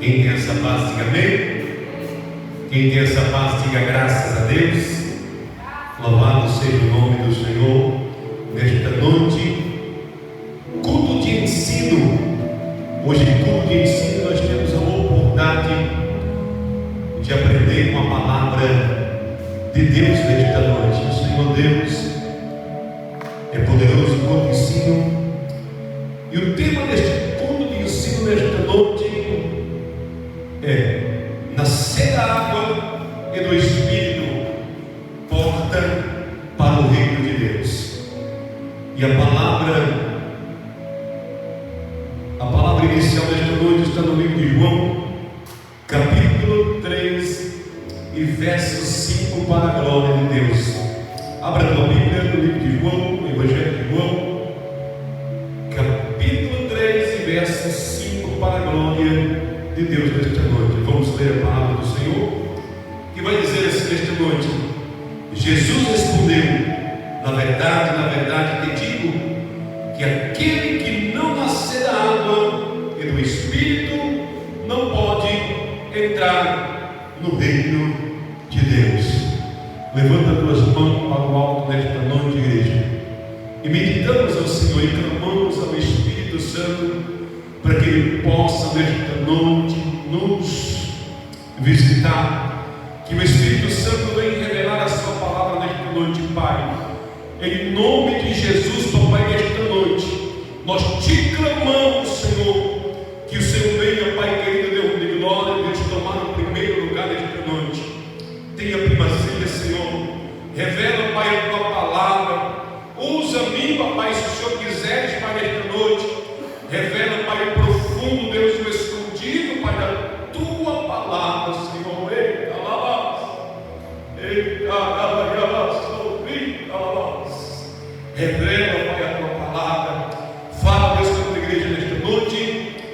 Quem tem essa paz, diga amém. Quem tem essa paz, diga graças a Deus. Louvado seja o nome do Senhor. Nesta noite, culto de ensino. Hoje, culto de ensino, nós temos a oportunidade de aprender com a palavra de Deus nesta noite. O Senhor Deus é poderoso no culto de ensino. E o tema deste culto de ensino nesta noite é: nascer da água e do Espírito, porta para o reino de Deus. E a palavra inicial desta noite está no livro de João, capítulo 3 e verso 5, para a glória de Deus. Abra a tua Bíblia no livro de João, no Evangelho de João, capítulo 3 e verso 5, para a glória de Deus nesta noite. Vamos ler a palavra do Senhor, que vai dizer assim nesta noite: Jesus respondeu: na verdade te digo, que aquele que não nascer da água e do Espírito não pode entrar no reino de Deus. Levanta tuas mãos para o alto nesta noite, igreja, e meditamos ao Senhor e clamamos ao Espírito Santo para que Ele possa nesta noite nos visitar, que o Espírito Santo venha revelar a sua palavra nesta noite, Pai. Em nome de Jesus, Papai, nesta noite nós te clamamos, Senhor, que o Senhor venha, Pai querido, Deus de glória, Deus, tomar o primeiro lugar nesta noite. Tenha primazia, Senhor. Revela, Pai, a tua palavra. Usa-me, Papai, se o Senhor quiseres, Pai, nesta noite. Revela, Pai, o profundo, Deus, o escondido, Pai, da tua palavra, Senhor. Eita, revela, Pai, a tua palavra. Fala, Deus, com a tua igreja nesta noite,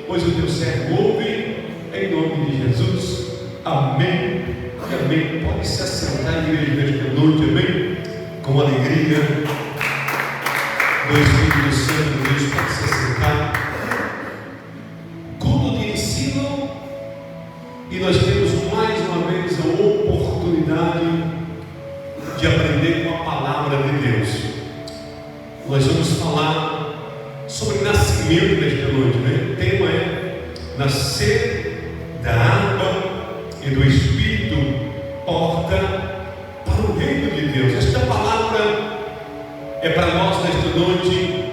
pois o teu servo ouve, em nome de Jesus. Amém e amém. Pode se assentar, igreja, nesta noite, amém? Com alegria do Espírito Santo, Deus, pode se assentar. Culto de ensino, e nós temos mais uma vez a oportunidade de aprender com a palavra de Deus. Nós vamos falar sobre nascimento nesta noite, né? O tema é nascer da água e do Espírito, porta para o reino de Deus. Esta palavra é para nós nesta noite,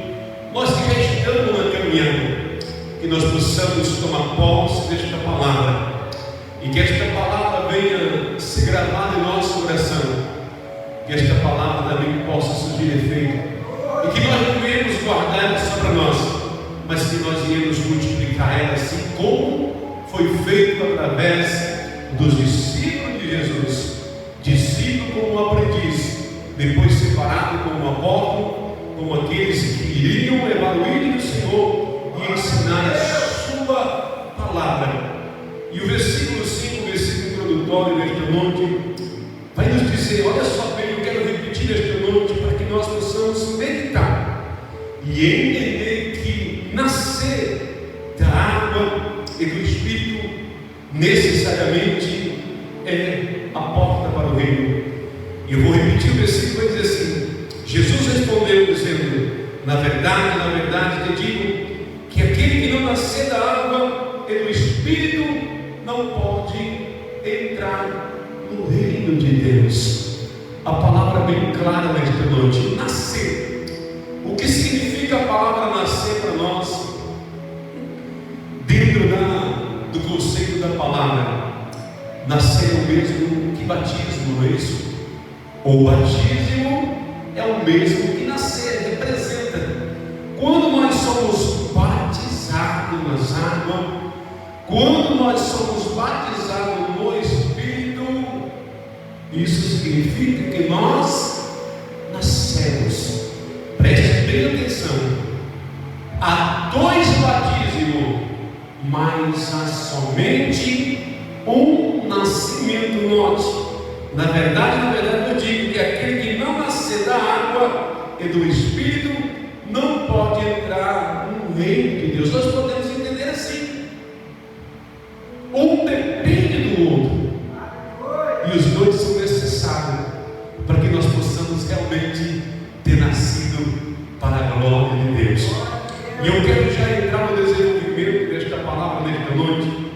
nós que já estamos na caminhada, que nós possamos tomar posse desta palavra, e que esta palavra venha ser gravada em nosso coração, que esta palavra também possa surgir efeito, e que nós não venhamos guardar ela só para nós, mas que nós iremos multiplicar ela, assim como foi feito através dos discípulos de Jesus. Discípulo como aprendiz, depois separado como apóstolo, como aqueles que iriam levar o ídolo do Senhor e ensinar a sua palavra. E o versículo 5, o versículo introdutório nesta noite, vai nos dizer: olha só bem, eu quero repetir nesta noite para que nós possamos meditar e entender que nascer da água e do Espírito necessariamente é a porta para o reino. E eu vou repetir o versículo, vai dizer assim: Jesus respondeu dizendo: na verdade te digo, que aquele que não nascer da água e do Espírito não pode entrar no reino de Deus. A palavra bem clara nesta noite: nascer. O que significa a palavra nascer para nós? Dentro do conceito da palavra, nascer é o mesmo que batismo, não é isso? O batismo é o mesmo que nascer, representa. Quando nós somos batizados nas águas, quando nós somos batizados no Espírito, isso significa que nós nascemos. Preste bem atenção: há dois batismos, mas há somente um nascimento. Note, na verdade eu digo que aquele que não nascer da água e do Espírito não pode entrar no reino de Deus. Nós podemos entender assim: E eu quero já entrar no desenvolvimento desta palavra nesta noite.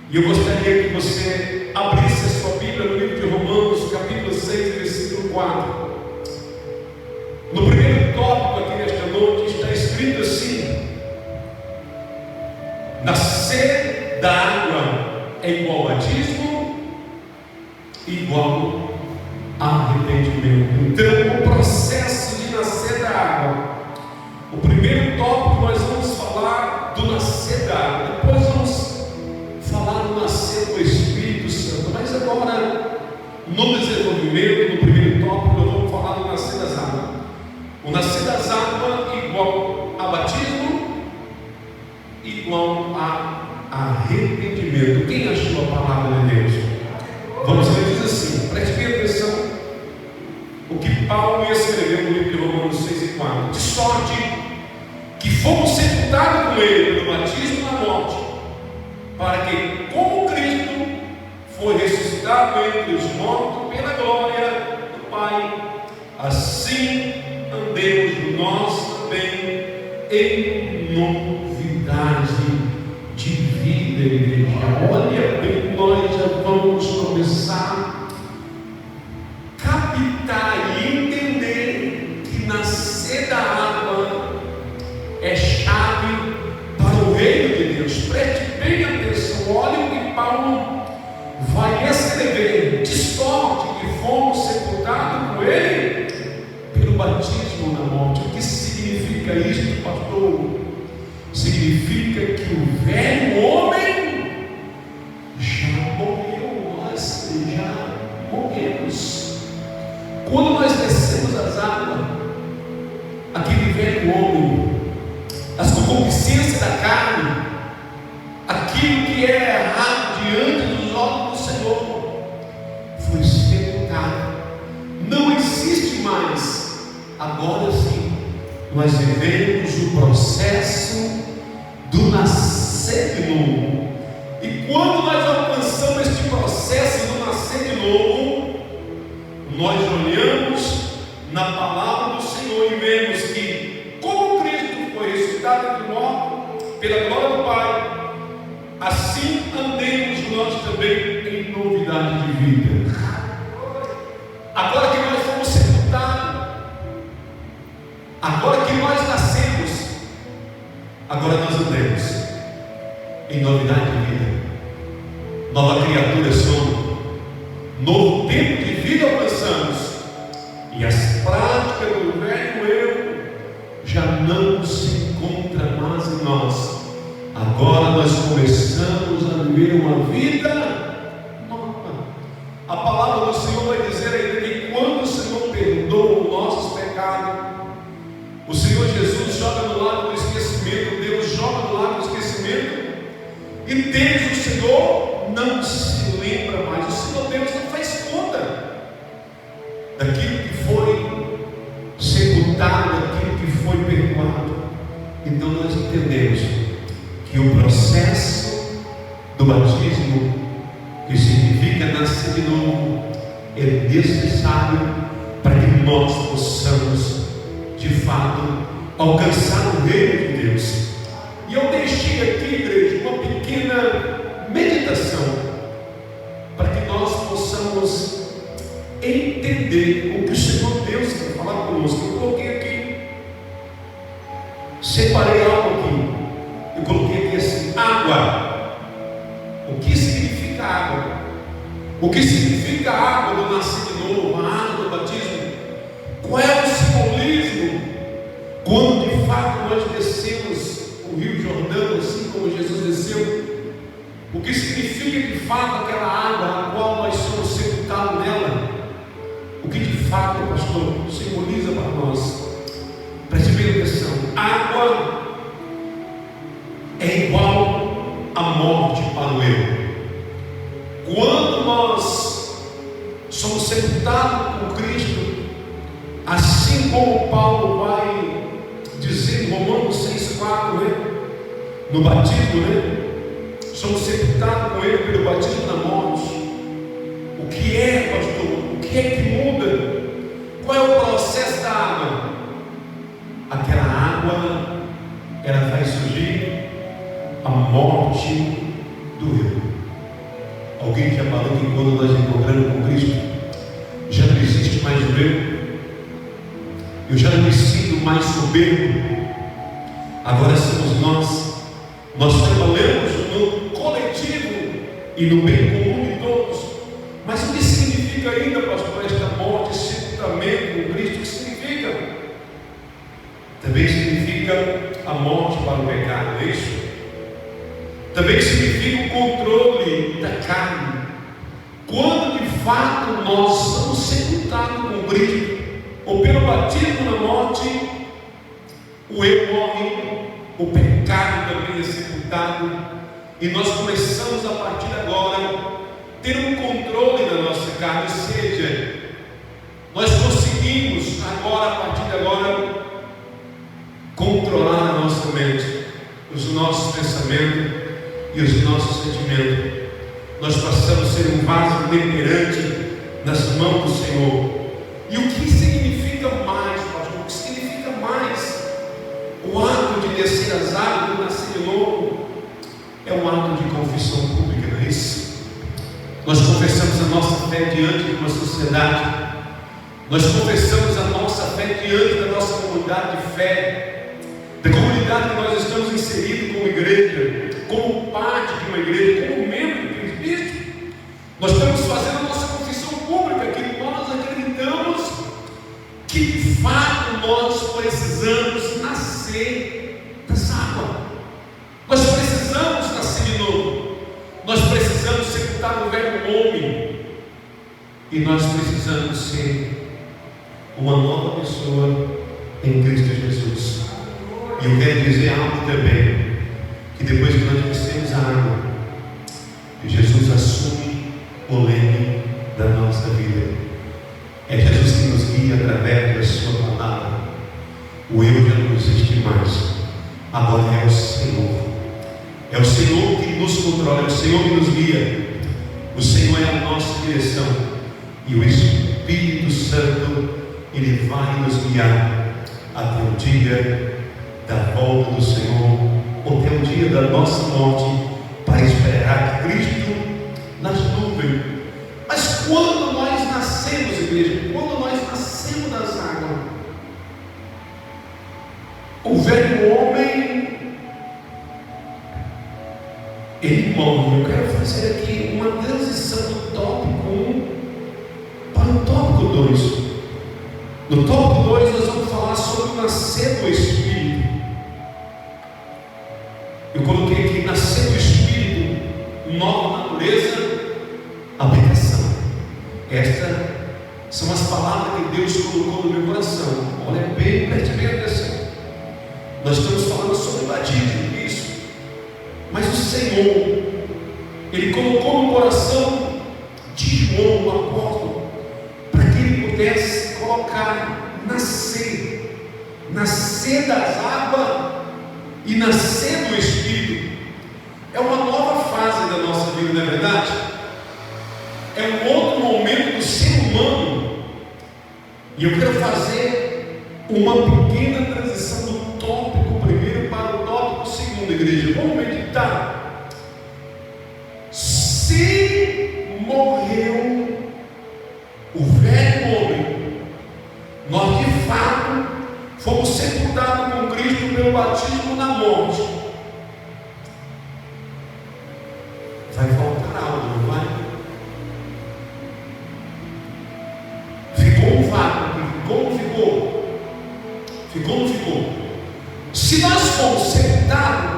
E eu gostaria que você abrisse a sua Bíblia no livro de Romanos, capítulo 6, versículo 4. No primeiro tópico aqui nesta noite está escrito assim: nascer da água é igual ao batismo, igual a arrependimento. Então, o processo de nascer da água, o primeiro tópico nós vamos falar do nascer da água, depois vamos falar do nascer do Espírito Santo, mas agora, no desenvolvimento, no primeiro tópico, nós vamos falar do nascer das águas. O nascer das águas igual a batismo, igual a arrependimento. Quem achou a palavra de Deus? Vamos ler, diz assim, preste bem atenção o que Paulo escreveu no livro de Romanos 6 e 4. De sorte que fomos sepultados com ele pelo batismo na morte, para que, como Cristo foi ressuscitado entre os mortos pela glória do Pai, assim andemos nós também em novidade de vida, igreja. Olha bem, nós já vamos começar a captar e entender que nascer da água é chave para o reino de Deus. Preste bem atenção, olha o que Paulo vai escrever. De sorte que fomos sepultados com ele pelo batismo na morte. O que significa isso, pastor? Significa que o velho homem já morreu, nós já morremos. Quando nós descemos as águas, aquele velho homem, as concupiscências da carne, aquilo que é errado diante dos olhos do Senhor, foi sepultado, não existe mais. Agora sim, nós vivemos o processo do nascer de novo. E quando nós alcançamos este processo do nascer de novo, nós olhamos na palavra do Senhor e vemos que, como Cristo foi ressuscitado entre mortos pela glória do Pai, assim andemos nós também em novidade de vida. Agora que nós fomos sepultados, agora que nós nascemos, agora nós andemos em novidade de vida. Nova criatura somos, novo tempo de vida alcançamos, e as práticas do velho eu já não se encontram mais em nós. Agora nós começamos a viver uma vida nova. A palavra do Senhor vai dizer ainda que quando o Senhor perdoa os nossos pecados, o Senhor Jesus joga no lago do esquecimento, Deus joga no lago do esquecimento, e Deus, o Senhor, não se lembra mais. O Senhor Deus não faz conta daquilo que foi sepultado, daquilo que foi perdoado. Então nós entendemos que o processo do batismo, que significa nascer de novo, é necessário para que nós possamos de fato alcançar o reino de Deus. E eu deixei aqui, igreja, uma pequena meditação para que nós possamos entender o que o Senhor Deus quer falar conosco. Eu coloquei aqui, separei algo aqui, eu coloquei aqui assim: água. O que significa água? O que significa a água do nascer de novo, a água do batismo? Qual é o simbolismo quando de fato nós descemos o Rio Jordão, assim como Jesus desceu? O que significa de fato aquela água na qual nós somos sepultados nela? O que de fato, pastor, simboliza para nós? Preste bem atenção: água é igual à morte para o eu. Quando nós somos sepultados com Cristo, assim como Paulo vai dizer em Romanos 6,4, né? No batismo, né? Somos sepultados com ele pelo batismo na morte. O que é, pastor? O que é que muda? Qual é o processo da água? Aquela água era morte doeu. Alguém que falou que quando nós encontramos com Cristo, já não existe mais o eu já não me sinto mais soberbo, agora somos nós. Nós trabalhamos no coletivo e no bem comum de todos. Mas o que significa ainda, pastor, esta morte, esse sepultamento com Cristo? O que significa? Também significa a morte para o pecado, não é isso? Também significa o controle da carne. Quando de fato nós somos sepultados com Cristo, ou pelo batismo na morte, o eu morre, o pecado também é sepultado, e nós começamos a partir de agora ter um controle da nossa carne, ou seja, nós conseguimos agora, a partir de agora, controlar a nossa mente, os nossos pensamentos e os nossos sentimentos. Nós passamos a ser um vaso temperante nas mãos do Senhor. E o que significa mais, pastor? O que significa mais o ato de descer as águas, de nascer de novo? É um ato de confissão pública, não é isso? Nós confessamos a nossa fé diante de uma sociedade, nós confessamos a nossa fé diante da nossa comunidade de fé, da comunidade que nós estamos inseridos como igreja, como parte de uma igreja, como membro de Cristo. Nós estamos fazendo a nossa confissão pública, que nós acreditamos que de fato nós precisamos nascer das águas. Nós precisamos nascer de novo. Nós precisamos sepultar o velho homem. E nós precisamos ser uma nova pessoa em Cristo Jesus. E eu quero dizer algo também, que depois que nós descemos a água, Jesus assume o leme da nossa vida. É Jesus que nos guia através da sua palavra. O eu já não existe mais, agora é o Senhor. É o Senhor que nos controla, é o Senhor que nos guia. O Senhor é a nossa direção, e o Espírito Santo, Ele vai nos guiar até o dia da volta do Senhor, ou até o dia da nossa morte, para esperar Cristo nas nuvens. Mas quando nós nascemos, igreja, quando nós nascemos das águas, o velho homem, ele morre. Eu quero fazer aqui uma transição do tópico 1 para o tópico 2. No tópico 2 nós vamos falar sobre o nascer do Espírito. Eu coloquei aqui nascer do Espírito, nova natureza, aplicação. Estas são as palavras que Deus colocou no meu coração. Olha bem, preste bem atenção. Nós estamos falando sobre batismo, isso. Mas o Senhor, Ele colocou no coração de João, o apóstolo, para que ele pudesse colocar nascer das águas e nascer do Espírito. É uma nova fase da nossa vida, não é verdade? É um outro momento do ser humano. E eu quero fazer uma pequena transição do tópico primeiro para o tópico segundo, igreja. Vamos meditar. Se morreu o velho homem, nós de fato fomos sepultados com Cristo pelo batismo na morte, vai faltar algo, não vai? Ficou um vácuo aqui. Ficou ou não ficou? Ficou ou não ficou? Se nós formos sepultados,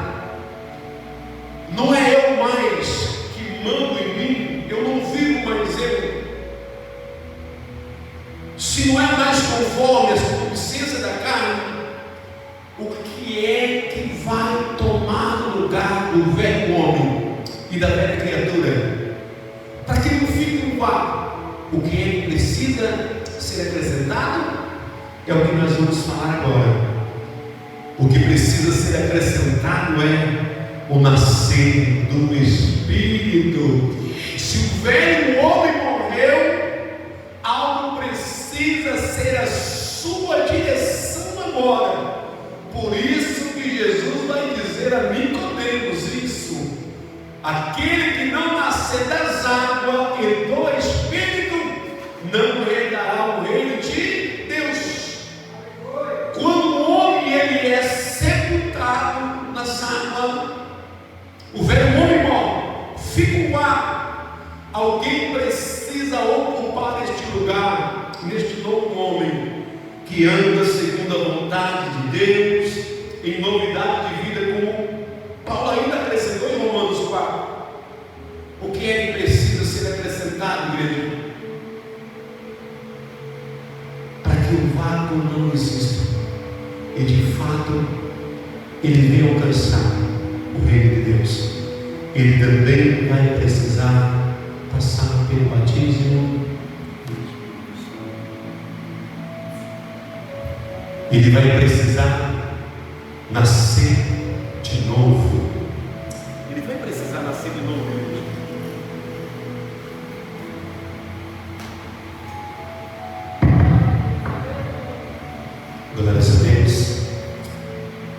não é eu mais que mando em mim, eu não vivo mais eu. Se não é mais conforme as concupiscências da carne, o que é que vai tomar o lugar do velho homem e da velha criatura? Para que não fique um vácuo, o que é que precisa ser acrescentado é o que nós vamos falar agora. O que precisa ser acrescentado é o nascer do Espírito. Se o velho homem morreu, algo precisa ser a sua direção agora. Por isso que Jesus vai dizer a Nicodemos isso. aquele que não nascer das águas e do Espírito não herdará o reino de Deus. Quando o homem ele é sepultado nas águas, o velho homem morre, fica o ar. Alguém precisa ocupar este lugar, neste novo homem que anda segundo a vontade de Deus, em novidade de vida, como Paulo ainda acrescentou em Romanos 4. O que é que precisa ser acrescentado, igreja? Para que o vácuo não exista e de fato ele venha alcançar o reino de Deus. Ele também vai precisar passar pelo batismo. Ele vai precisar nascer de novo. Ele vai precisar nascer de novo. Glórias a Deus.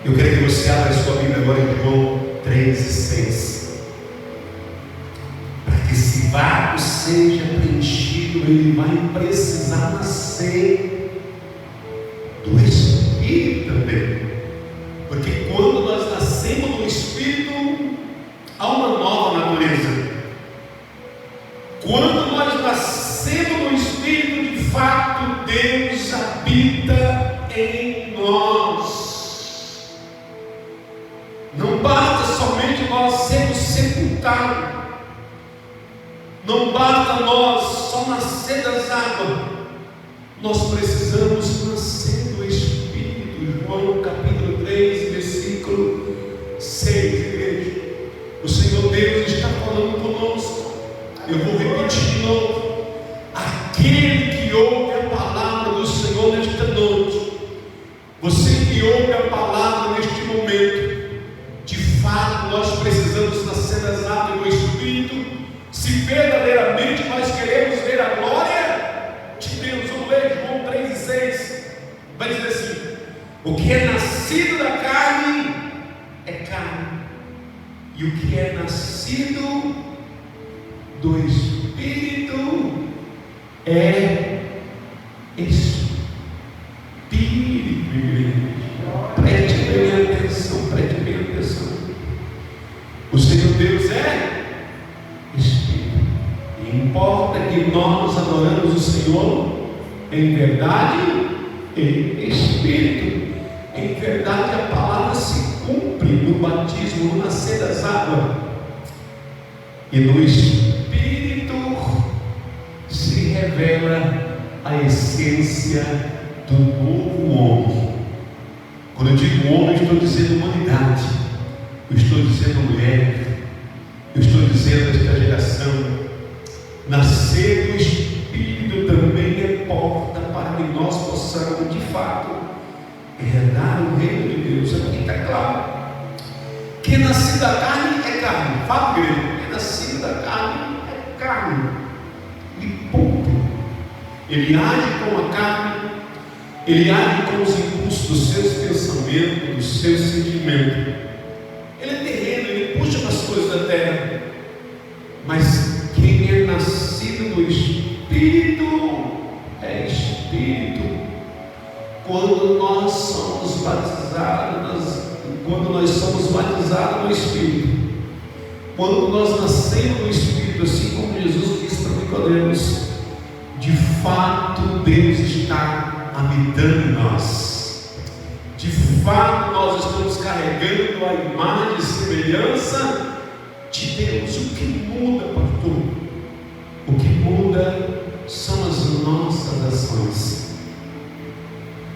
Eu quero que você abra a sua Bíblia agora em João 3:6. Para que esse vácuo seja preenchido, ele vai precisar nascer do Espírito também. Porque quando nós nascemos do Espírito, há uma nova natureza. Quando nós nascemos do Espírito, de fato Deus habita em nós. Não basta somente nós sermos sepultados, não basta nós só nascer das águas, nós precisamos nascer do Espírito. João capítulo 3, versículo 6, igreja. O Senhor Deus está falando conosco. Eu vou repetir de novo. Aquele que ouve a palavra do Senhor nesta noite, você que ouve a palavra neste momento, de fato nós precisamos nascer das águas do Espírito. Se verdadeiramente nós queremos ver a glória de Deus. Vamos ler João 3:6. Vai dizer assim: o que é nascido da carne é carne, e o que é nascido do Espírito é Espírito. Preste bem atenção, preste bem atenção. O Senhor Deus é Espírito, e importa que nós adoramos o Senhor em verdade e Espírito. Em verdade, a palavra se cumpre no batismo, no nascer das águas, e no Espírito se revela a essência do novo homem. Quando eu digo homem, eu estou dizendo humanidade, eu estou dizendo mulher, eu estou dizendo esta geração. Nascer do Espírito também é porta para que nós possamos de fato herdar o reino de Deus. Aqui está claro. Quem nascido da carne é carne. Fala, igreja. Quem nascido da carne é carne. E ponto. Ele age com a carne, ele age com os impulsos dos seus pensamentos, dos seus sentimentos. Ele é terreno, ele puxa para as coisas da terra. Mas quem é nascido do Espírito é Espírito. Quando nós somos batizados, no Espírito, quando nós nascemos no Espírito, assim como Jesus disse para Nicodemos, de fato Deus está habitando em nós. De fato nós estamos carregando a imagem e semelhança de Deus. O que muda, pastor? O que muda são as nossas ações.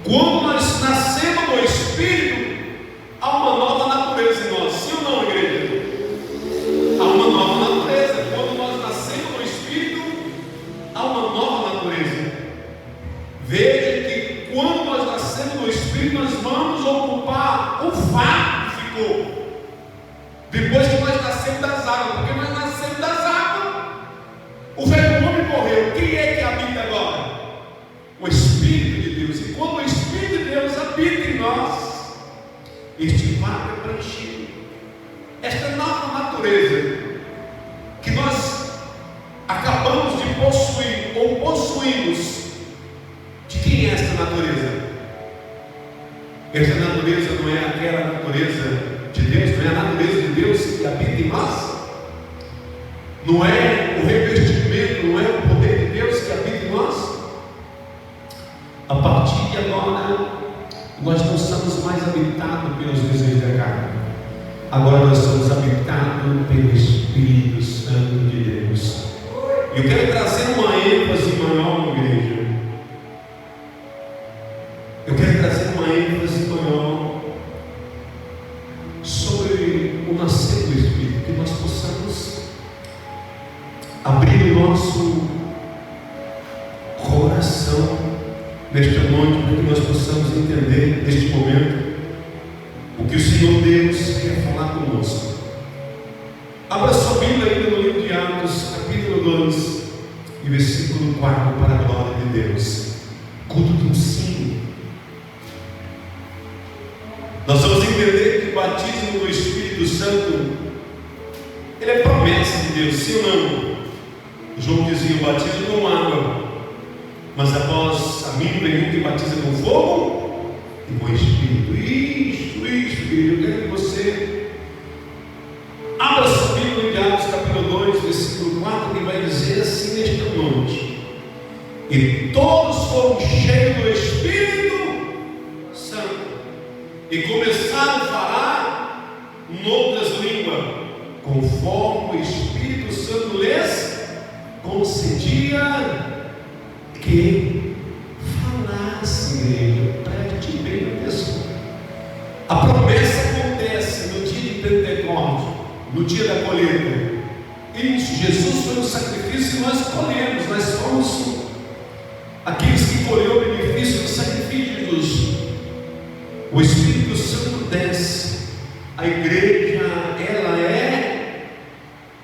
Quando nós nascemos do Espírito, há uma nova natureza em nós. Sim ou não, igreja? Há uma nova natureza. Quando nós nascemos do Espírito, há uma nova natureza. Veja que quando nós nascemos do Espírito, nós vamos ocupar o vácuo que ficou depois que nós nascemos das águas. Porque nós nascemos das águas, o velho homem morreu. Quem é que habita agora? O Espírito de Deus. E quando o Espírito possuímos. De quem é esta natureza? Esta natureza não é aquela natureza de Deus, não é a natureza de Deus que habita em nós? Não é o revestimento, não é o poder de Deus que habita em nós? A partir de agora, nós não somos mais habitados pelos desejos da carne. Agora nós somos habitados pelo Espírito Santo de Deus. E eu quero trazer uma ênfase maior, igreja. Eu quero trazer uma ênfase maior sobre o nascer do Espírito, que nós possamos abrir o nosso coração nesta noite, para que nós possamos entender neste momento o que o Senhor Deus quer falar conosco. Abra sua Bíblia ainda no livro de Atos, capítulo 2 e versículo 4, para a glória de Deus. Culto do ensino. Nós vamos entender que o batismo do Espírito Santo, ele é promessa de Deus, sim ou não? João dizia: o batismo com água, mas após a mim vem um que batiza com fogo e com Espírito. Isso, querido. Eu quero que você abra sua Bíblia em Atos capítulo 2, versículo 4, que vai dizer assim nesta noite: e todos foram cheios do Espírito Santo e começaram a falar noutras línguas, conforme o Espírito Santo lhes concedia que falasse. Igreja, preste bem atenção. A promessa acontece no dia de Pentecostes, no dia da colheita. Isso, Jesus foi um sacrifício e nós colhemos, nós somos aqueles que colheram o benefício do sacrifício de Jesus. O Espírito Santo desce, a igreja, ela é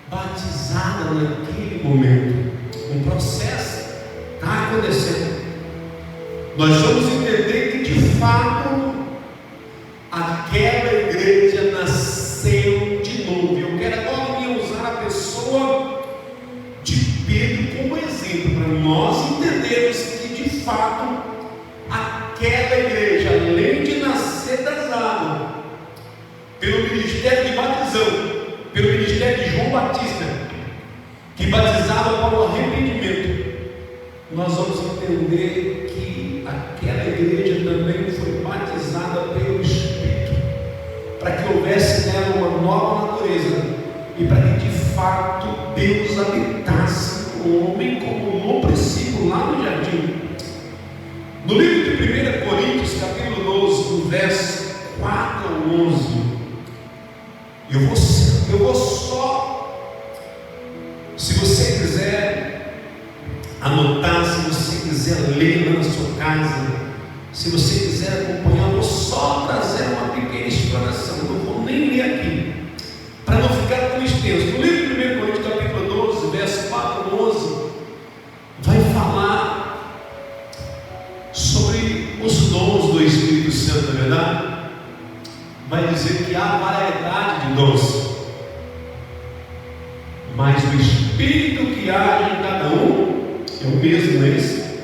batizada naquele momento. Um processo está acontecendo. Nós vamos entender que de fato aquela igreja nasceu de novo. Eu quero agora usar a pessoa de Pedro como exemplo, para nós entendermos que de fato aquela igreja, além de nascer das águas, pelo ministério de batizão, pelo ministério de João Batista, que batizava para o arrependimento, nós vamos entender que aquela igreja também foi batizada pelo Espírito, para que houvesse nela uma nova natureza e para que de fato Deus habitasse o homem como no princípio lá no jardim. No livro de 1 Coríntios, capítulo 12, do verso 4 ao 11, eu vou só, se você quiser anotar, se você quiser ler na sua casa, se você quiser acompanhar, eu vou só trazer uma pequena explanação, não vou nem ler aqui, para não ficar tão extenso. No livro de 1 Coríntios, capítulo 12, verso 4 ao 11, vai falar sobre os dons do Espírito Santo, não é verdade? Vai dizer que há variedade de dons, mas o Espírito que age em cada um é o mesmo, esse,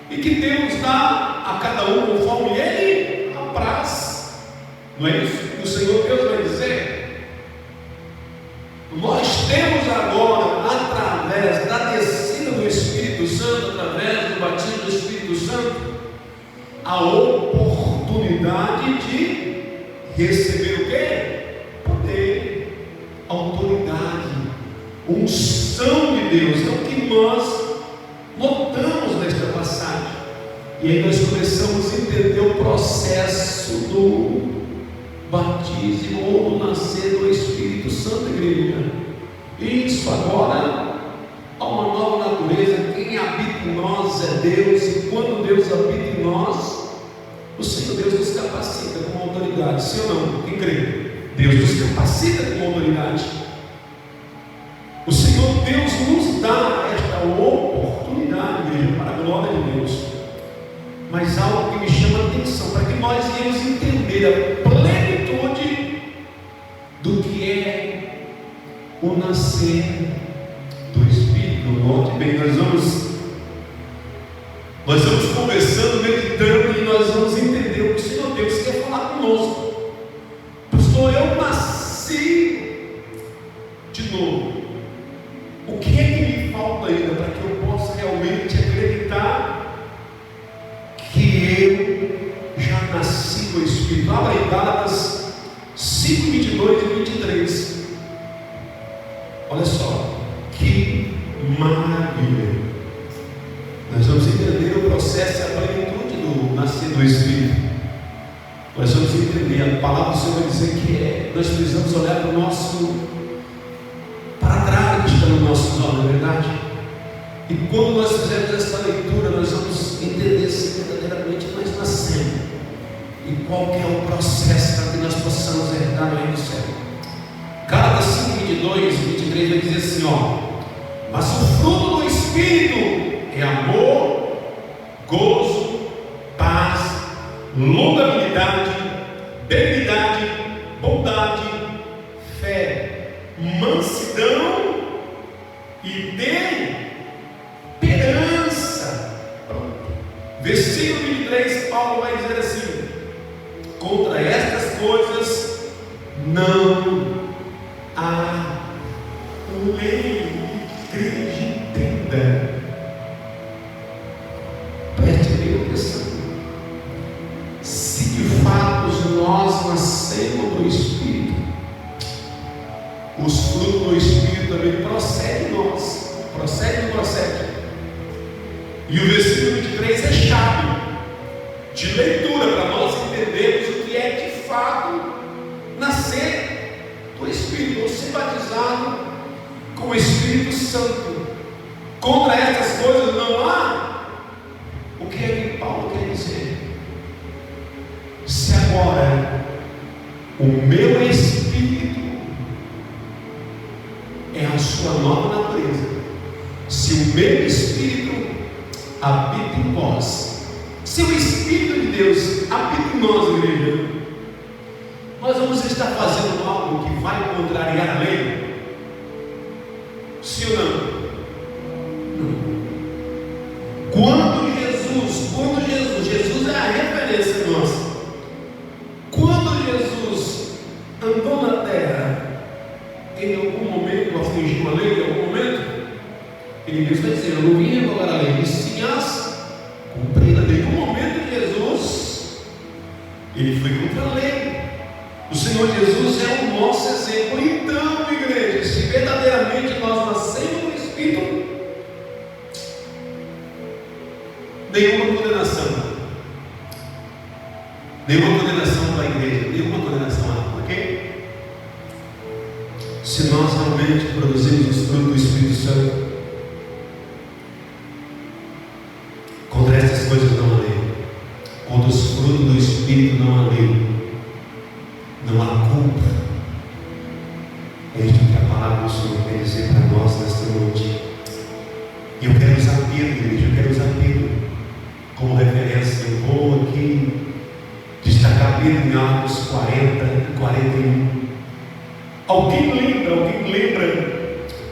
e que Deus dá a cada um conforme Ele apraz. Não é isso que o Senhor Deus vai dizer? Nós temos agora, através da descida do Espírito Santo, através do batismo do Espírito Santo, a oportunidade de receber o quê? Poder, autoridade, unção de Deus. É o que nós notamos nesta passagem. E aí nós começamos a entender o processo do batismo ou do nascer do Espírito Santo, igreja. Isso agora há uma nova natureza. Quem habita em nós é Deus, e quando Deus habita em nós, o Senhor Deus nos capacita com autoridade. Sim ou não? Quem crê? Deus nos capacita com autoridade. O Senhor Deus nos dá esta oportunidade, igreja, para a glória de Deus. Mas algo que me chama a atenção, para que nós venhamos entender a plenitude do que é o nascer do Espírito. Note bem, nós vamos Nós vamos conversando, meditando, e nós vamos entender o que o Senhor Deus quer falar conosco. Pastor, eu nasci de novo. O que é que me falta ainda para que eu possa realmente acreditar que eu já nasci no Espírito? Abra em Gálatas 5, 22 e 23. Olha só, que maravilha! Nós vamos entender o processo e a plenitude do nascer do Espírito. Nós vamos entender, a palavra do Senhor vai dizer que nós precisamos olhar para o nosso, para trás que está nos nossos olhos, não é verdade? E quando nós fizermos essa leitura, nós vamos entender se verdadeiramente nós nascemos e qual é o processo para que nós possamos herdar o reino do céu. Gálatas 5, 22 e 23 vai dizer assim, mas o fruto do Espírito é amor, gozo, paz, longanimidade, benignidade, bondade, fé, mansidão e temperança. Versículo 23, Paulo vai dizer assim: contra estas coisas não há lei. Igreja, entenda. Preste bem atenção. Se de fato nós nascemos do Espírito, os frutos do Espírito também procedem em nós. Procede. E o versículo 23 é chave de leitura para nós entendermos o que é de fato nascer do Espírito, ou ser batizado com o Espírito Santo. Contra estas coisas não há. O que é que Paulo quer dizer? Se agora o meu Espírito é a sua nova natureza, se o meu Espírito habita em vós, se o Espírito de Deus habita em nós, igreja, nós vamos estar fazendo algo que vai contrariar a lei? Sim ou não? Não. Quando Jesus é a referência nossa. Quando Jesus andou na terra, em algum momento afligiu a lei, em algum momento, ele mesmo vai dizer: eu não vim revogar a lei, e sim as cumprir a lei. No momento de Jesus, ele foi contra a lei. O Senhor Jesus é o nosso exemplo. Então, igreja, se verdadeiramente nós nascemos no Espírito, nenhuma condenação para a igreja, nenhuma condenação a quem? Se nós realmente produzimos os frutos do Espírito Santo. Contra estas coisas não há lei. Contra os frutos do Espírito não há lei. Não há culpa. É isto que a palavra do Senhor quer dizer para nós nesta noite. E eu quero usar Pedro, igreja, eu quero usar Pedro como referência. Eu vou aqui destacar Pedro em Atos 40 e 41. Alguém lembra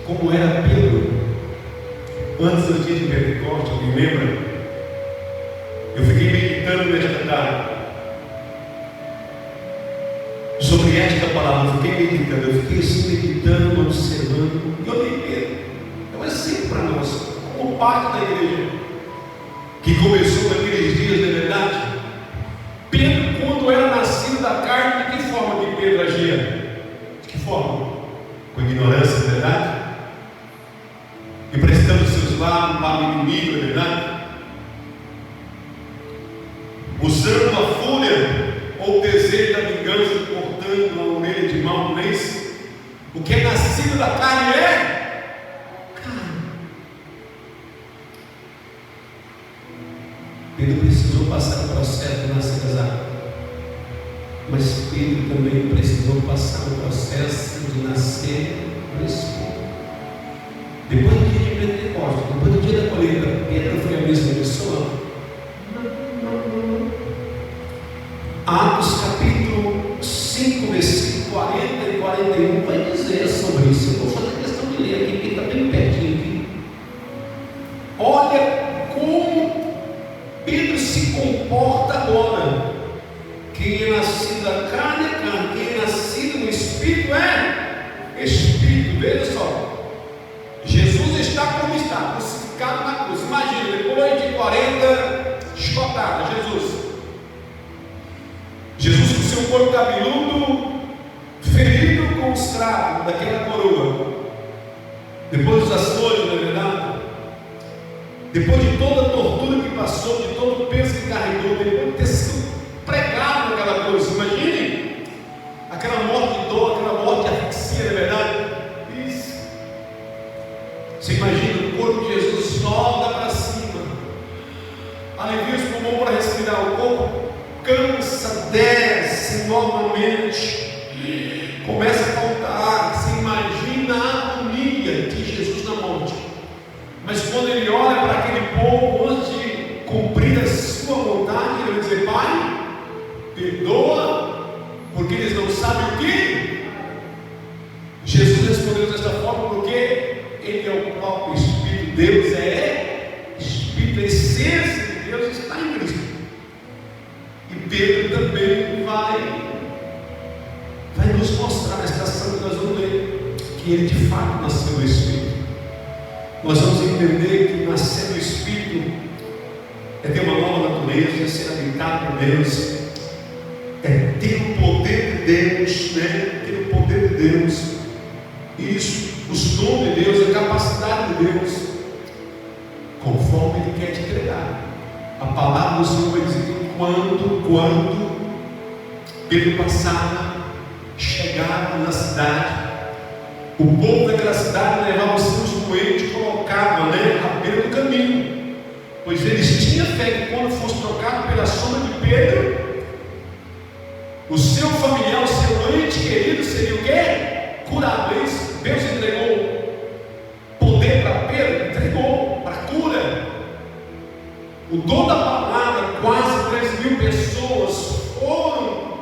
como era Pedro antes do dia de Pentecostes? Alguém lembra? Eu fiquei meditando nesta tarde sobre esta palavra. Eu fiquei assim meditando, observando, e olhei Pedro. É um exemplo para nós, como parte da igreja que começou naqueles dias, de verdade. Pedro, quando era nascido da carne, de que forma que Pedro agia? De que forma? Com ignorância, de verdade? Emprestando seus lábios para o inimigo, de verdade? Usando a fúria ou o desejo da vingança, cortando a orelha de Malvês. O que é nascido da carne é carne. Pedro precisou passar o processo de nascer casado, mas Pedro também precisou passar o processo de nascer no Espírito. Depois do dia de Pentecostes, depois do dia da colheita, Pedro foi a mesma pessoa? Atos capítulo 5, versículo 40 e 41 vai dizer sobre isso. Eu vou fazer questão de ler aqui, porque está bem pertinho aqui. Olha como crucificado na cruz. Imagina, depois de 40 chicotadas, Jesus com seu corpo cabeludo, ferido com os cravos daquela coroa, depois dos açoites, não é verdade? Depois de toda a tortura que passou, de todo o peso que carregou, depois de ter sido pregado naquela cruz, imagine aquela morte de dor, aquela morte de asfixia, não é verdade? Isso. Você imagina o corpo de Jesus solta para cima, alivia os pulmões para respirar, o corpo cansa, desce normalmente, começa a faltar. Você imagina a agonia de Jesus na morte, mas quando ele olha para aquele povo, antes de cumprir a sua vontade, ele vai dizer: Pai, perdoa, porque eles não sabem o que. Jesus respondeu desta forma porque ele é o próprio Espírito. Deus é Espírito, a essência de Deus está em Cristo. E Pedro também vai nos mostrar na estação que nós vamos ler que ele de fato nasceu do Espírito. Nós vamos entender que nascer do Espírito é ter uma nova natureza, é ser habitado por Deus, é ter o poder de Deus, né? Ter o poder de Deus, isso, os dons de Deus, a capacidade de Deus, conforme Ele quer te entregar. A palavra do Senhor vai dizer que quando Pedro passava, chegava na cidade, o povo daquela cidade levava os seus doentes e colocava, à beira do caminho, pois eles tinham fé que quando fosse trocado pela sombra de Pedro, o seu familiar, o seu ente querido seria o quê? Curado. Isso, Deus entregou poder para Pedro, entregou para cura. O dom da palavra, quase 3.000 pessoas foram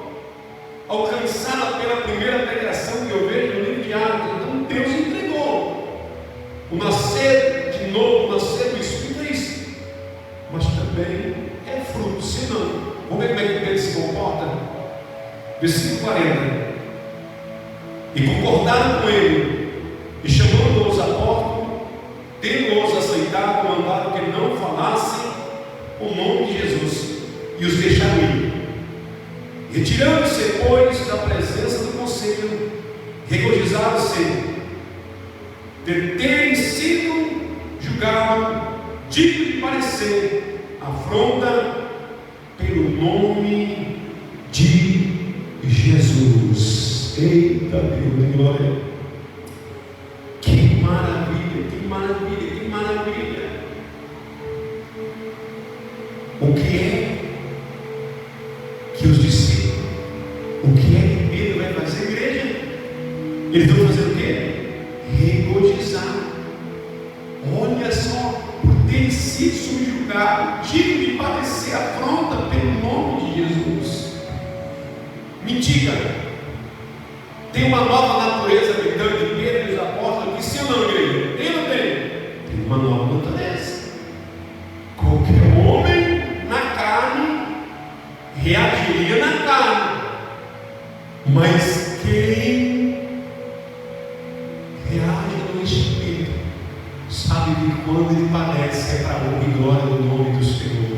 alcançadas pela primeira pregação que eu vejo no livro de Atos. Então Deus entregou. O nascer de novo, o nascer do Espírito é isso, mas também é fruto. Se não, vamos ver como é que Pedro se comporta. Versículo 40. E concordaram com ele, e chamando-os a porta, tendo-os aceitado, mandaram que não falassem o nome de Jesus, e os deixaram ir. Retirando-se, pois, da presença do conselho, regozijaram-se de terem sido julgados digno de parecer afronta pelo nome de Jesus. Eita Deus de glória! Que maravilha, que maravilha, que maravilha! O que é que os discípulos, o que é que Pedro vai fazer, igreja? Eles vão fazer o quê? Regozijar. Olha só, por ter sido subjugado, digno de padecer afronta pelo nome de Jesus. Mentira! Tem uma nova natureza habitando em Pedro e os apóstolos aqui, sim ou não, igreja? Tem ou não tem? Tem uma nova natureza. Qualquer homem na carne reagiria na carne, mas quem reage no Espírito sabe que quando ele padece é para a honra e glória do nome do Senhor.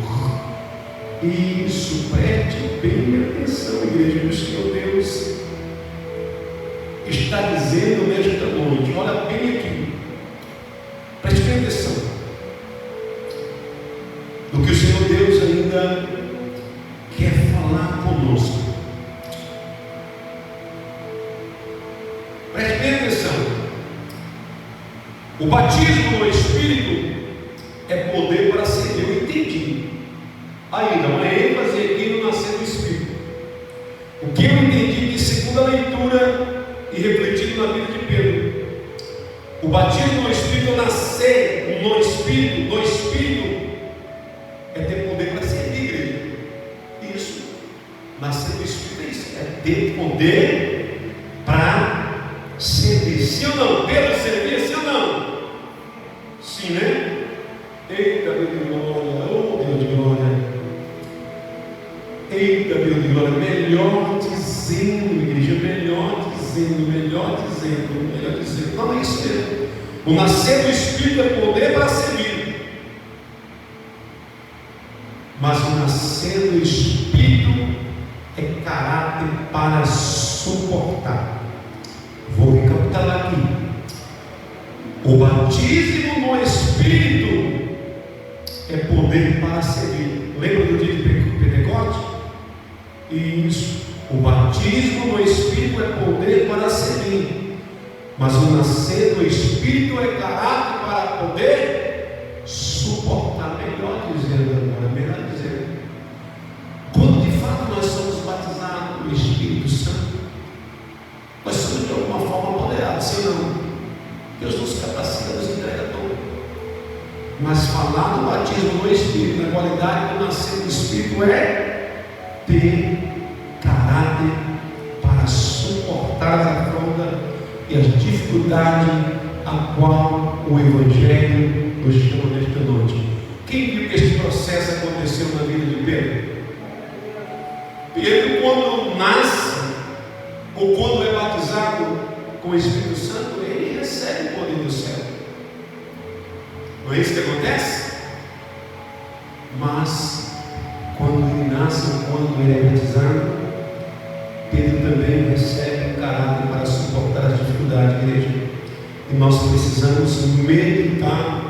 Isso, preste bem atenção, igreja do Senhor Deus está dizendo nesta noite. Olha bem aqui, preste bem atenção do que o Senhor Deus ainda quer falar conosco. Preste bem atenção. O batismo no Espírito é poder para ser. Eu entendi ainda uma ênfase aqui no nascer do Espírito. O que eu entendi de segunda leitura e refletido na vida de Pedro, o batismo no Espírito, nascer no Espírito, do Espírito, é ter poder para servir, igreja. Isso, nascer do Espírito é isso, é ter poder para servir. Sim ou não? Pedro servia, sim ou não? Sim, né? Eita Deus de glória, oh Deus de glória, eita Deus de glória. Melhor dizendo, igreja, melhor dizendo. Não é isso mesmo. O nascer do Espírito é poder para servir. mas o nascer do Espírito é caráter para suportar. Vou recapitular aqui. O batismo no Espírito é poder para servir. Lembra do dia de Pentecoste? Isso. O batismo no Espírito é poder para servir, mas o nascer do Espírito é caráter para poder suportar. Melhor dizendo agora, melhor dizendo, quando de fato nós somos batizados no Espírito Santo, nós somos de alguma forma apoderados, sim ou não? Deus nos capacita, nos entrega todo. Mas falar do batismo no Espírito, na qualidade do nascer do Espírito, é ter caráter para suportar a afronta e as dificuldades a qual o Evangelho nos chama nesta noite. Quem viu que este processo aconteceu na vida de Pedro? Pedro, quando nasce ou quando é batizado com o Espírito Santo, ele recebe o poder do céu. Não é isso que acontece? Mas quando ele nasce ou quando ele é batizado, Pedro também recebe um caráter para suportar as dificuldades, igreja. E nós precisamos meditar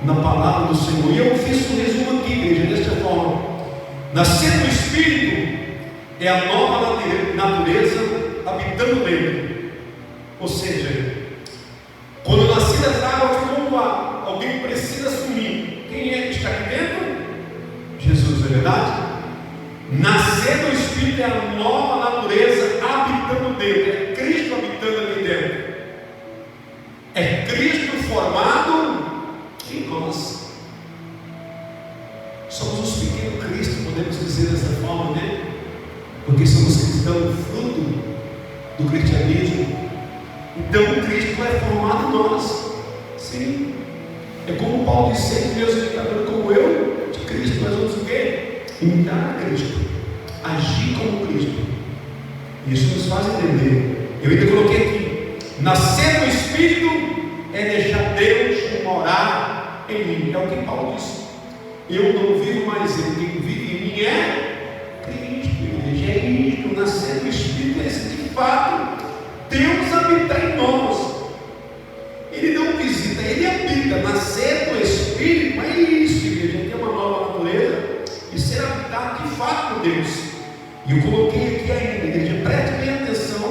na palavra do Senhor. E eu fiz um resumo aqui, igreja, desta forma: nascer do Espírito é a nova natureza habitando dentro. Ou seja, quando eu nasci das águas, como alguém precisa assumir. Quem é que está aqui dentro? Jesus, é verdade? Nascer do Espírito é a nova natureza habitando dentro. É Cristo habitando aqui dentro. É Cristo formado em nós. Somos os pequenos Cristo, podemos dizer dessa forma, né? Porque somos cristãos, fruto do cristianismo. Então Cristo é formado em nós. Sim. É como Paulo disse: meus imitadores como eu de Cristo. Nós vamos o quê? Imitar a Cristo, agir como Cristo. Isso nos faz entender. Eu ainda coloquei aqui: nascer no Espírito é deixar Deus morar em mim. É o que Paulo disse. Eu não vivo mais eu, quem vive em mim é Cristo, igreja. É isto, nascer no Espírito é esse de fato Deus habitar em nós. Ele não visita, Ele habita. Nascer no Espírito é isso, igreja. Ter uma nova natureza e ser habitado de fato por Deus. E eu coloquei aqui ainda, igreja, preste bem atenção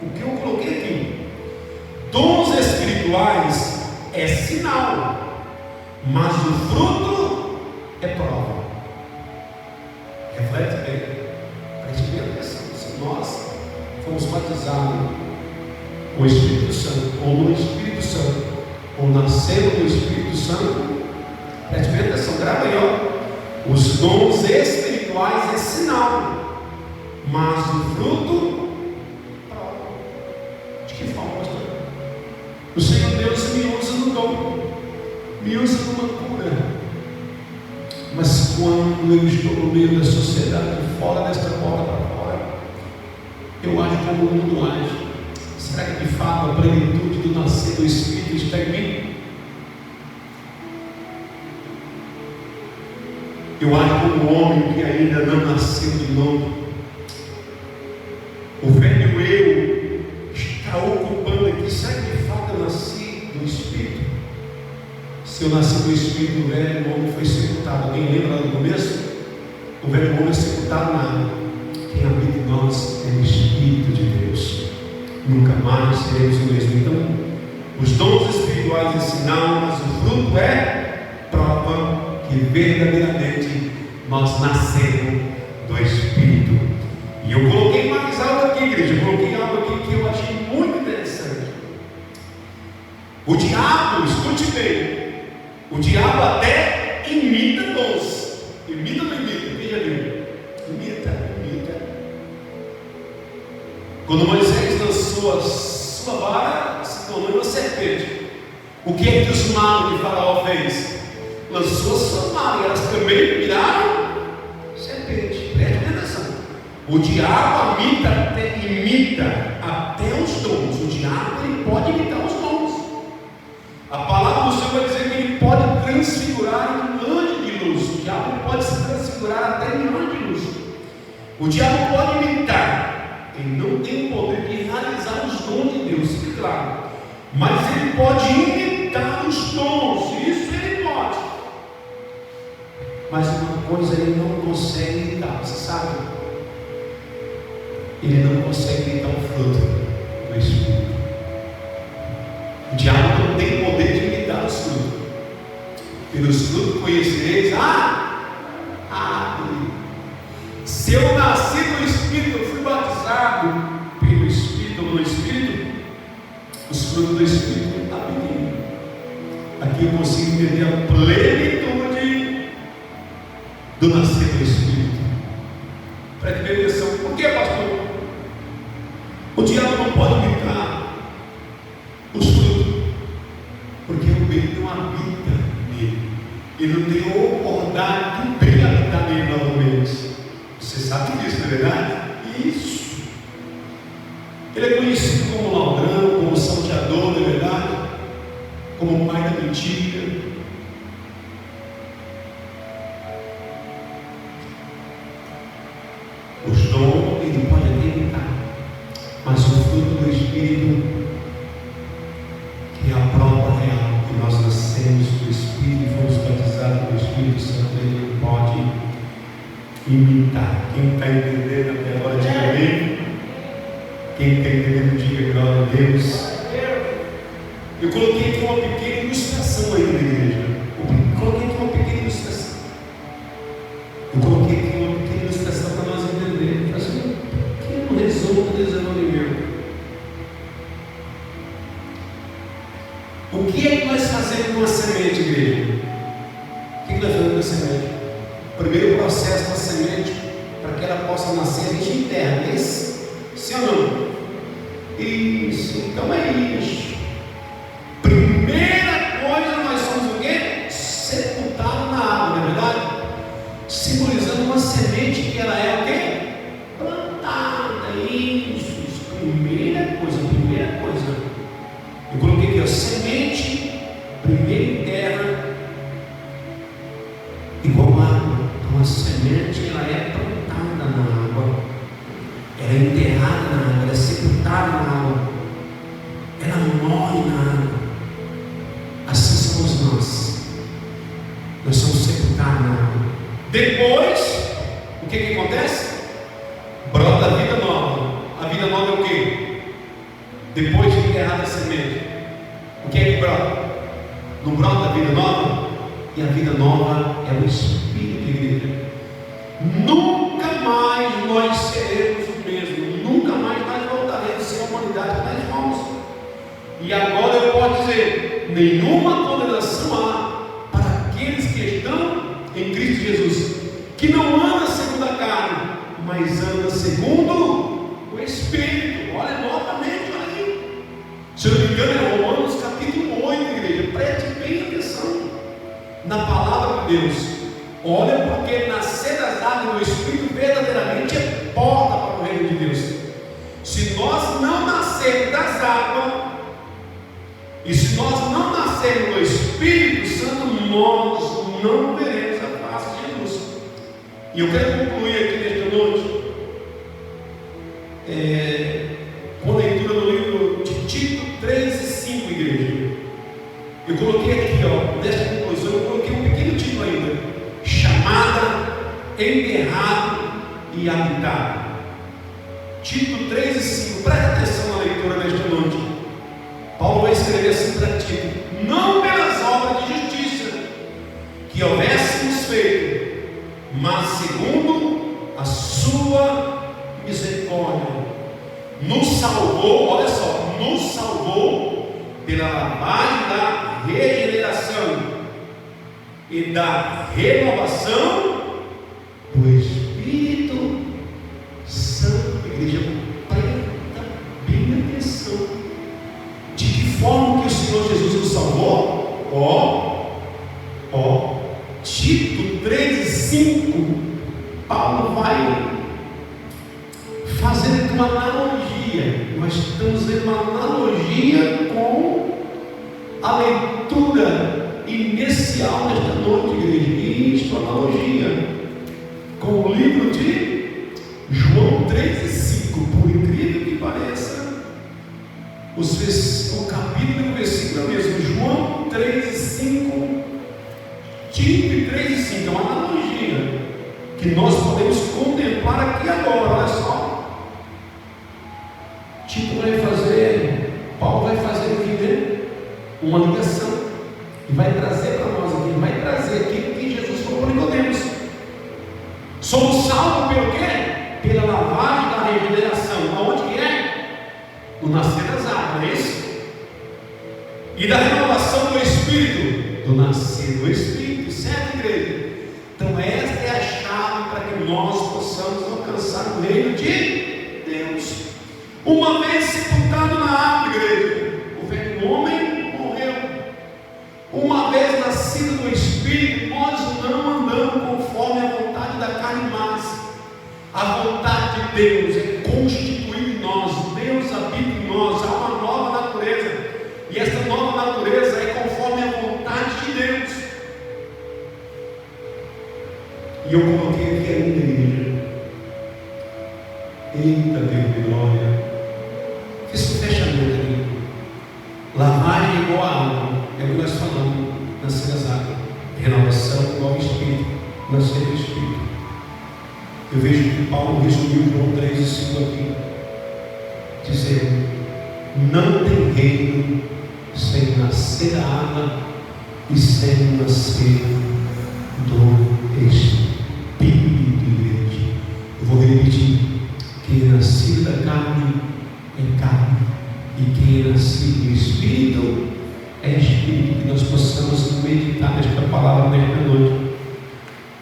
o que eu coloquei aqui. Dons espirituais é sinal, mas o fruto é prova. Reflete bem, preste bem atenção. Se nós fomos batizados com o Espírito Santo, ou no Espírito Santo, ou nascemos do Espírito Santo, preste bem atenção, grava aí, ó. Os dons espirituais é sinal, mas o fruto prova. De que forma, pastor? O Senhor Deus me usa no dom, me usa numa cura, mas quando eu estou no meio da sociedade, fora desta porta para fora, eu acho como o mundo age. Será que de fato a plenitude do nascer do Espírito está em mim? Eu acho como um homem que ainda não nasceu de novo. O velho eu está ocupando aqui. Será que de fato eu nasci do Espírito? Se eu nasci do Espírito, o velho homem foi sepultado. Alguém lembra lá no começo? O velho homem é sepultado na água. Quem habita em nós é o Espírito de Deus. Nunca mais seremos o mesmo. Então, os dons espirituais é sinal, mas o fruto é prova que verdadeiramente nós nascemos do Espírito. E eu coloquei mais algo aqui, igreja. Eu coloquei algo aqui que eu achei muito interessante. O diabo, escute bem, o diabo até imita dons. Imita ou não imita? Quem já viu? Imita. Quando Moisés lançou a sua vara, se tornou uma serpente. O que é que os magos de Faraó fez? Lançou a sua vara e elas também viraram serpente. Preste atenção. O diabo imita até os dons. O diabo ele pode imitar os dons. A palavra do Senhor vai dizer que ele pode transfigurar em um anjo de de luz. O diabo pode se transfigurar até em anjo de luz. O diabo pode imitar. Ele não tem o poder de realizar os dons de Deus, fique claro. Mas ele pode imitar os dons. Isso ele pode. Mas uma coisa ele não consegue imitar. Você sabe? Ele não consegue imitar o fruto do Espírito. O diabo não tem poder de imitar os frutos. Pelos frutos conhecereis. Se eu nasci no Espírito, eu fui batizado pelo Espírito ou no Espírito, os frutos do Espírito habitam em mim. Aqui eu consigo entender a plenitude do nascer do Espírito. Preste bem atenção. Por que, pastor? O diabo não pode imitar os frutos, porque o bem não habita nele. Ele não tem a oportunidade do bem habitar nele novamente. Você sabe disso, não é verdade? Isso. Ele é conhecido como ladrão, como salteador, não é verdade? Como pai da mentira. Os dons ele pode até imitar, mas o fruto do Espírito, que é a prova real que nós nascemos do Espírito e fomos batizados pelo Espírito Santo, ele não pode imitar. Quem está entendendo até agora, diga amém. Quem está entendendo, diga glória a Deus. Eu coloquei aqui uma pequena ilustração aí na igreja. Eu coloquei aqui uma pequena ilustração. Para nós entendermos. Assim, um pequeno resumo do desenvolvimento. O que é que nós fazemos com a semente, igreja? O que nós fazemos com a semente? O primeiro processo da semente, para que ela possa nascer, a gente enterra, não é isso? Sim ou não? Isso, então é isso. Primeira coisa, nós somos o quê? Sepultados na água, não é verdade? Simbolizando uma semente que ela é o quê? Plantada, isso. Primeira coisa. Eu coloquei aqui, ó, semente, primeiro enterra, igual água. Então a semente, ela é plantada na água, ela é enterrada na água, ela é sepultada na água, ela morre na água. Assim somos nós somos sepultados na água. Depois, o que acontece? Brota a vida nova. A vida nova é o quê? Depois de enterrada a semente, o que é que brota? Não brota a vida nova? E a vida nova é o Espírito de igreja. Nunca mais nós seremos o mesmo. Nunca mais nós voltaremos a ser a humanidade que nós fomos. E agora eu posso dizer: nenhuma condenação há para aqueles que estão em Cristo Jesus, que não anda segundo a carne, mas anda segundo o Espírito. Olha novamente, olha aí. Se eu não me engano, é Romanos capítulo 8, igreja. Preste bem atenção na palavra de Deus. Olha, porque nascer das águas do Espírito verdadeiramente é porta para o reino de Deus. Se nós não nascermos das águas, e se nós não nascermos do Espírito Santo, nós não veremos a face de Jesus. E eu quero concluir aqui nesta noite com a leitura do livro de Tito 3:5, igreja. Eu coloquei aqui, nesta conclusão, eu coloquei um pequeno título ainda: chamada, enterrado e habitado. Tito 3:5, preste atenção na leitura nesta noite. Paulo vai escrever assim para Tito: não pelas obras de justiça que houvéssemos feito, mas segundo a sua misericórdia, nos salvou, olha só, nos salvou pela lavagem da regeneração e da renovação do Espírito Santo. Igreja, presta bem atenção. De que forma que o Senhor Jesus nos salvou? Tito 3:5, Paulo vai fazer uma analogia. Nós estamos vendo uma analogia com a leitura inicial nesta noite, igreja. E isto, analogia com o livro de João 3:5. Por incrível que pareça, o capítulo e o versículo é o mesmo. João 3:5, Tito 3:5. É uma analogia que nós podemos contemplar aqui agora. Olha só, Tito vai fazer, Paulo vai fazer aqui, né? Uma ligação e vai trazer para nós aqui, vai trazer aquilo que Jesus falou para Nicodemos. Somos salvos pelo quê? Pela lavagem da regeneração. Aonde que é? No nascer das águas, não é isso? E da renovação do Espírito, do nascer do Espírito, certo, igreja? Então esta é a chave para que nós possamos alcançar o reino de Deus. Uma vez sepultado na água, igreja, o velho homem morreu. Uma vez nascido do Espírito, nós não andamos conforme a vontade da carne massa. A vontade de Deus é constituída em nós. Deus habita em nós. Há uma nova natureza. E essa nova natureza é conforme a vontade de Deus. E eu coloquei aqui ainda, igreja. Eita Deus de glória. Fiz um fechamento aqui. Lavagem é igual a água. É o que nós falamos. Nascer das águas. Renovação igual ao Espírito. Nascer do Espírito. Eu vejo que Paulo resumiu João 3:5 aqui, dizendo: não tem reino sem nascer da água e sem nascer do Espírito. Eu vou repetir: quem é nascido da carne é carne, e quem é nascido do Espírito é Espírito. Que nós possamos meditar nesta palavra nesta noite,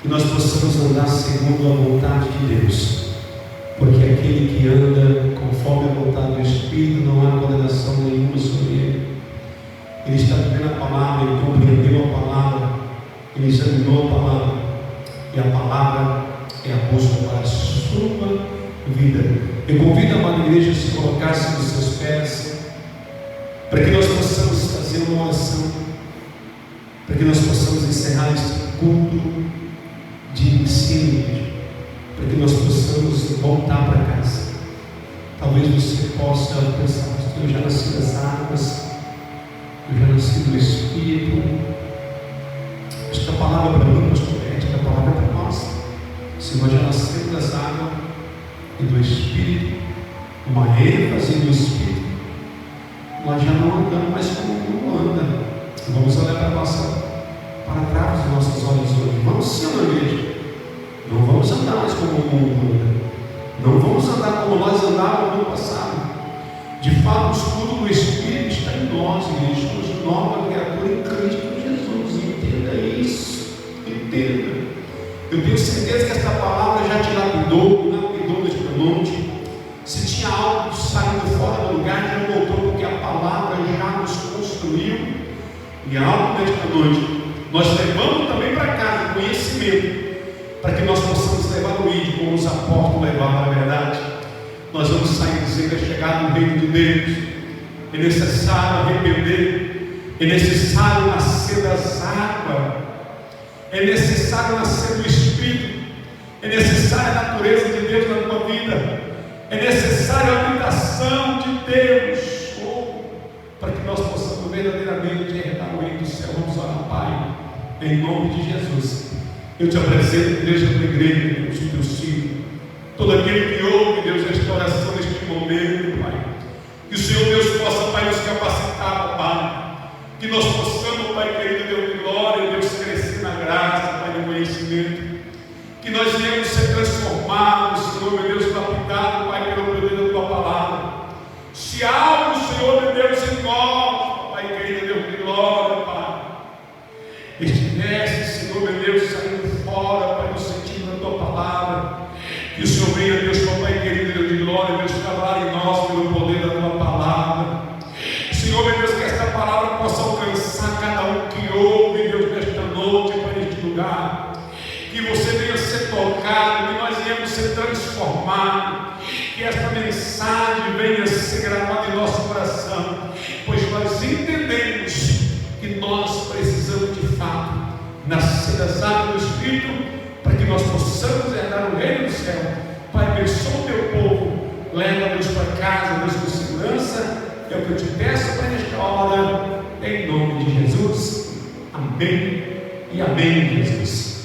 que nós possamos andar segundo a vontade de Deus, porque aquele que anda conforme a vontade do Espírito, não há condenação nenhuma sobre ele. Ele está vivendo a palavra, ele compreendeu a palavra, ele examinou a palavra, e a palavra é a busca para a sua vida. Eu convido a amada igreja a se colocar-se nos seus pés, para que nós possamos fazer uma oração, para que nós possamos encerrar este culto de ensino, para que nós possamos voltar para casa. Talvez você possa pensar: eu já nasci das águas, eu já nasci do Espírito. Esta palavra para mim, pastor, esta palavra é para nós. Se nós já nascemos das águas e do Espírito, uma ênfase do Espírito, nós já não andamos mais como o mundo anda. Vamos olhar para trás dos nossos olhos hoje. Vamos sim, na igreja. Não vamos andar mais como o mundo anda. Não vamos andar como nós andávamos no passado. De fato, o escudo do Espírito está em nós, igreja. Somos nova criatura em Cristo Jesus. Entenda isso. Entenda. Eu tenho certeza que esta palavra já te lapidou nesta noite. Se tinha algo saindo fora do lugar, já voltou, porque a palavra já nos construiu. E algo nesta noite nós levamos também para casa conhecimento, para que nós possamos levar o ídolo, como os apóstolos levavam, na verdade. Nós vamos sair dizendo: é chegado no reino de Deus. É necessário arrepender, é necessário nascer das águas, é necessário nascer do Espírito, é necessária a natureza de Deus na tua vida, é necessária a habitação de Deus, para que nós possamos verdadeiramente herdar o reino do céu. Vamos orar, Pai, em nome de Jesus. Eu te apresento, Deus, a tua igreja, Deus, o teu filho, todo aquele que ouve, Deus, esta oração neste momento, Pai. Que o Senhor, Deus, possa, Pai, nos capacitar, Pai. Que nós possamos, Pai querido, Deus de glória, Deus, crescer na graça, Pai, no conhecimento. Que nós venhamos ser transformados, Senhor, meu Deus, lapidados, Pai, pelo poder da tua palavra. Se há algo, Senhor, meu Deus, em nós, Pai querido, Deus de glória, Pai, estivesse, Senhor, meu Deus, saindo fora, Pai, no sentido da tua palavra, que o Senhor venha, Deus, Pai querido, Deus de glória, Deus, falar em nós pelo poder da tua palavra. Senhor, meu Deus, que esta palavra possa alcançar cada um que ouve, Deus, nesta noite, Pai, neste lugar. Que você venha ser tocado, que nós venhamos ser transformados, que esta mensagem venha ser gravada em nosso coração, pois nós entendemos que nós precisamos de fato nascer das águas do Espírito, para que nós possamos herdar o reino do céu. Pai, abençoa o teu povo, leva, Deus, para casa, Deus, com segurança. É o que eu te peço para esta hora, em nome de Jesus. Amém e amém, Jesus.